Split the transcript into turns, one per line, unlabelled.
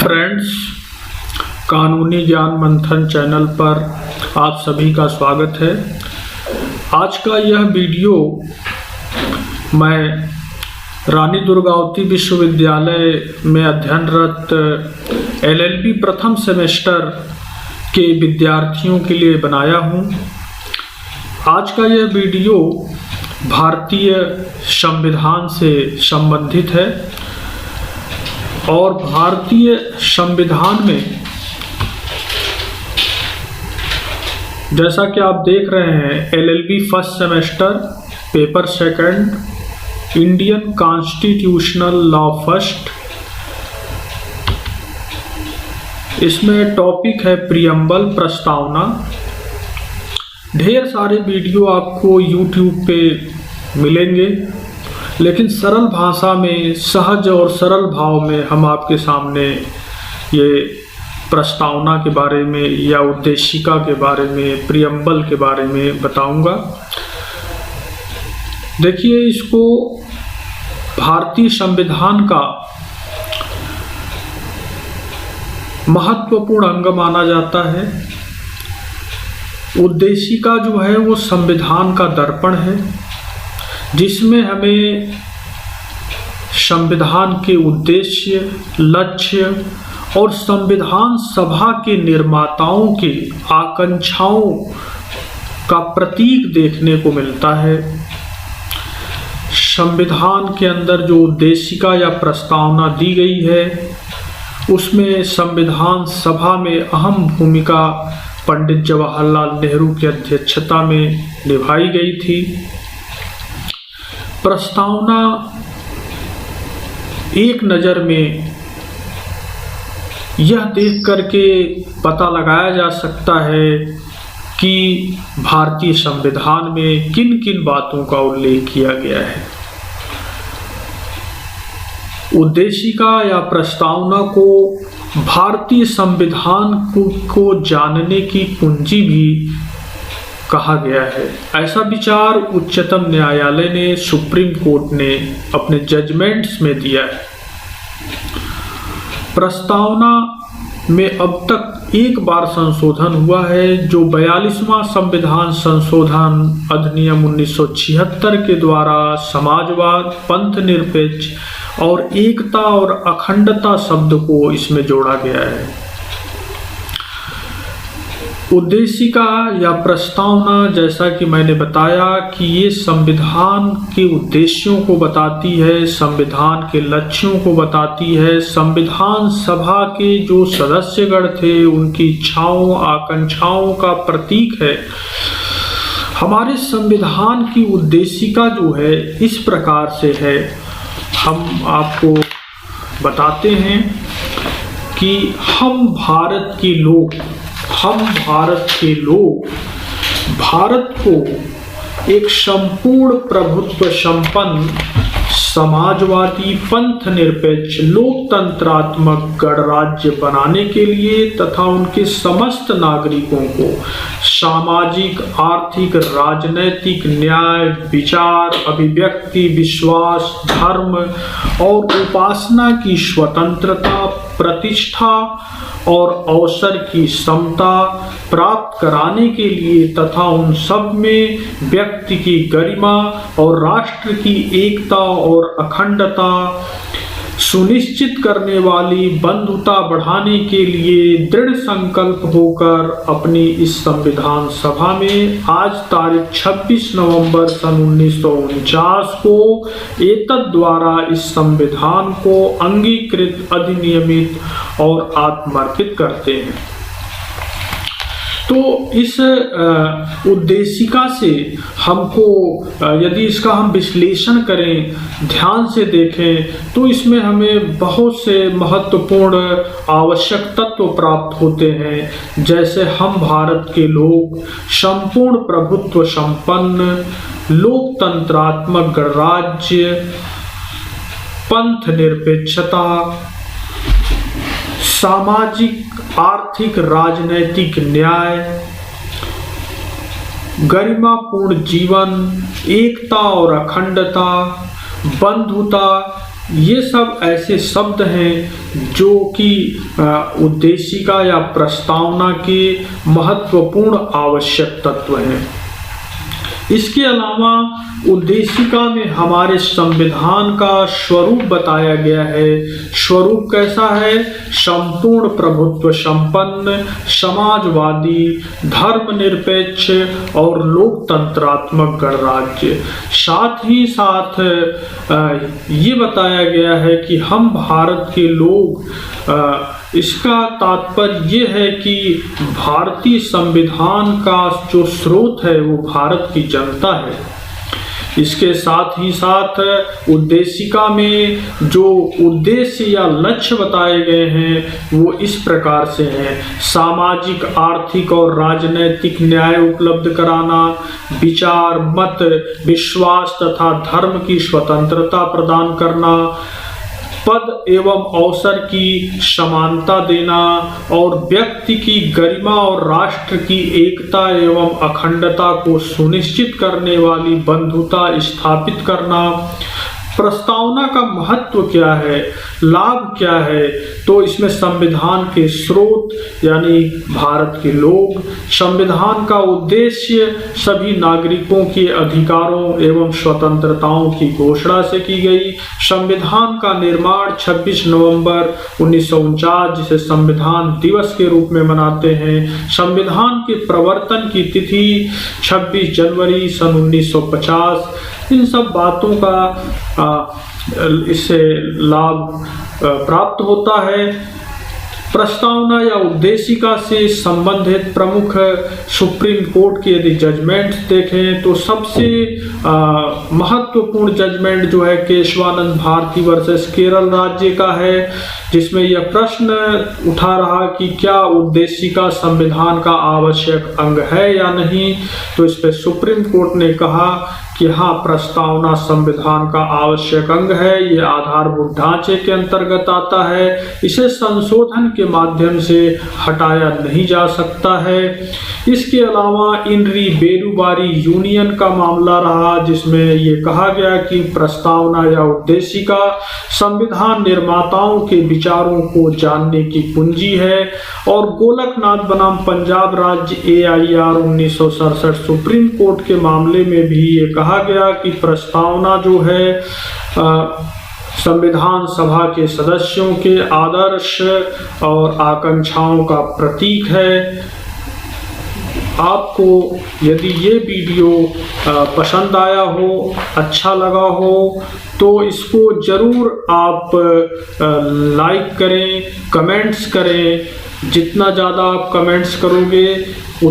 Friends, कानूनी ज्ञान मंथन चैनल पर आप सभी का स्वागत है। आज का यह वीडियो मैं रानी दुर्गावती विश्वविद्यालय में अध्ययनरत LLB प्रथम सेमेस्टर के विद्यार्थियों के लिए बनाया हूँ। आज का यह वीडियो भारतीय संविधान से संबंधित है और भारतीय संविधान में जैसा कि आप देख रहे हैं LLB first semester paper second Indian constitutional law first, इसमें टॉपिक है प्रियम्बल प्रस्तावना। ढेर सारे वीडियो आपको YouTube पे मिलेंगे, लेकिन सरल भाषा में, सहज और सरल भाव में हम आपके सामने ये प्रस्तावना के बारे में या उद्देशिका के बारे में, प्रियम्बल के बारे में बताऊंगा। देखिए, इसको भारतीय संविधान का महत्वपूर्ण अंग माना जाता है। उद्देशिका जो है वो संविधान का दर्पण है, जिसमें हमें संविधान के उद्देश्य, लक्ष्य और संविधान सभा के निर्माताओं की आकांक्षाओं का प्रतीक देखने को मिलता है। संविधान के अंदर जो उद्देशिका या प्रस्तावना दी गई है, उसमें संविधान सभा में अहम भूमिका पंडित जवाहरलाल नेहरू की अध्यक्षता में निभाई गई थी। प्रस्तावना एक नज़र में यह देख करके पता लगाया जा सकता है कि भारतीय संविधान में किन किन बातों का उल्लेख किया गया है। उद्देशिका या प्रस्तावना को भारतीय संविधान को जानने की कुंजी भी कहा गया है। ऐसा विचार उच्चतम न्यायालय ने, सुप्रीम कोर्ट ने अपने जजमेंट्स में दिया है। प्रस्तावना में अब तक एक बार संशोधन हुआ है, जो 42वां संविधान संशोधन अधिनियम 1976 के द्वारा समाजवाद, पंथ निरपेक्ष और एकता और अखंडता शब्द को इसमें जोड़ा गया है। उद्देशिका या प्रस्तावना, जैसा कि मैंने बताया, कि ये संविधान के उद्देश्यों को बताती है, संविधान के लक्ष्यों को बताती है, संविधान सभा के जो सदस्यगण थे उनकी इच्छाओं, आकांक्षाओं का प्रतीक है। हमारे संविधान की उद्देशिका जो है इस प्रकार से है, हम आपको बताते हैं कि हम भारत के लोग भारत को एक संपूर्ण प्रभुत्व संपन्न, समाजवादी, पंथ निरपेक्ष, लोकतंत्रात्मक गणराज्य बनाने के लिए तथा उनके समस्त नागरिकों को सामाजिक, आर्थिक, राजनैतिक, न्याय, विचार, अभिव्यक्ति, विश्वास, धर्म और उपासना की स्वतंत्रता, प्रतिष्ठा और अवसर की समता प्राप्त कराने के लिए तथा उन सब में व्यक्ति की गरिमा और राष्ट्र की एकता और अखंडता सुनिश्चित करने वाली बंधुता बढ़ाने के लिए दृढ़ संकल्प होकर अपनी इस संविधान सभा में आज तारीख 26 नवंबर सन 1949 को एतद द्वारा इस संविधान को अंगीकृत, अधिनियमित और आत्मर्पित करते हैं। तो इस उद्देशिका से हमको, यदि इसका हम विश्लेषण करें, ध्यान से देखें, तो इसमें हमें बहुत से महत्वपूर्ण आवश्यक तत्व प्राप्त होते हैं। जैसे हम भारत के लोग संपूर्ण प्रभुत्व संपन्न, लोकतंत्रात्मक गणराज्य, पंथ निरपेक्षता, सामाजिक, आर्थिक, राजनैतिक न्याय, गरिमापूर्ण जीवन, एकता और अखंडता, बंधुता, ये सब ऐसे शब्द हैं जो कि उद्देशिका या प्रस्तावना के महत्वपूर्ण आवश्यक तत्व हैं। इसके अलावा उद्देशिका में हमारे संविधान का स्वरूप बताया गया है। स्वरूप कैसा है? संपूर्ण प्रभुत्व संपन्न, समाजवादी, धर्मनिरपेक्ष और लोकतंत्रात्मक गणराज्य। साथ ही साथ ये बताया गया है कि हम भारत के लोग, इसका तात्पर्य ये है कि भारतीय संविधान का जो स्रोत है वो भारत की जनता है। इसके साथ ही साथ उद्देशिका में जो उद्देश्य या लक्ष्य बताए गए हैं वो इस प्रकार से हैं: सामाजिक, आर्थिक और राजनैतिक न्याय उपलब्ध कराना, विचार, मत, विश्वास तथा धर्म की स्वतंत्रता प्रदान करना, पद एवं अवसर की समानता देना और व्यक्ति की गरिमा और राष्ट्र की एकता एवं अखंडता को सुनिश्चित करने वाली बंधुता स्थापित करना। प्रस्तावना का महत्व क्या है, लाभ क्या है? तो इसमें संविधान के स्रोत यानी भारत के लोग, संविधान का उद्देश्य सभी नागरिकों के अधिकारों एवं स्वतंत्रताओं की घोषणा से की गई, संविधान का निर्माण 26 नवंबर 1949 जिसे संविधान दिवस के रूप में मनाते हैं, संविधान के प्रवर्तन की तिथि 26 जनवरी सन 1950। इन सब बातों का इससे लाभ प्राप्त होता है। प्रस्तावना या उद्देशिका से संबंधित प्रमुख सुप्रीम कोर्ट के यदि जजमेंट्स देखें तो सबसे महत्वपूर्ण जजमेंट जो है केशवानंद भारती वर्सेस केरल राज्य का है, जिसमें यह प्रश्न उठा रहा कि क्या उद्देशिका संविधान का आवश्यक अंग है या नहीं। तो इस पर सुप्रीम कोर्ट ने कहा कि हाँ, प्रस्तावना संविधान का आवश्यक अंग है, ये आधारभूत ढांचे के अंतर्गत आता है, इसे संशोधन के माध्यम से हटाया नहीं जा सकता है। इसके अलावा इनरी बेरुबारी यूनियन का मामला रहा, जिसमें ये कहा गया कि प्रस्तावना या उद्देशिका संविधान निर्माताओं के विचारों को जानने की कुंजी है। और गोलकनाथ बनाम पंजाब राज्य AIR 1967 सुप्रीम कोर्ट के मामले में भी ये कहा गया कि प्रस्तावना जो है संविधान सभा के सदस्यों के आदर्श और आकांक्षाओं का प्रतीक है। आपको यदि ये वीडियो पसंद आया हो, अच्छा लगा हो, तो इसको ज़रूर आप लाइक करें, कमेंट्स करें। जितना ज़्यादा आप कमेंट्स करोगे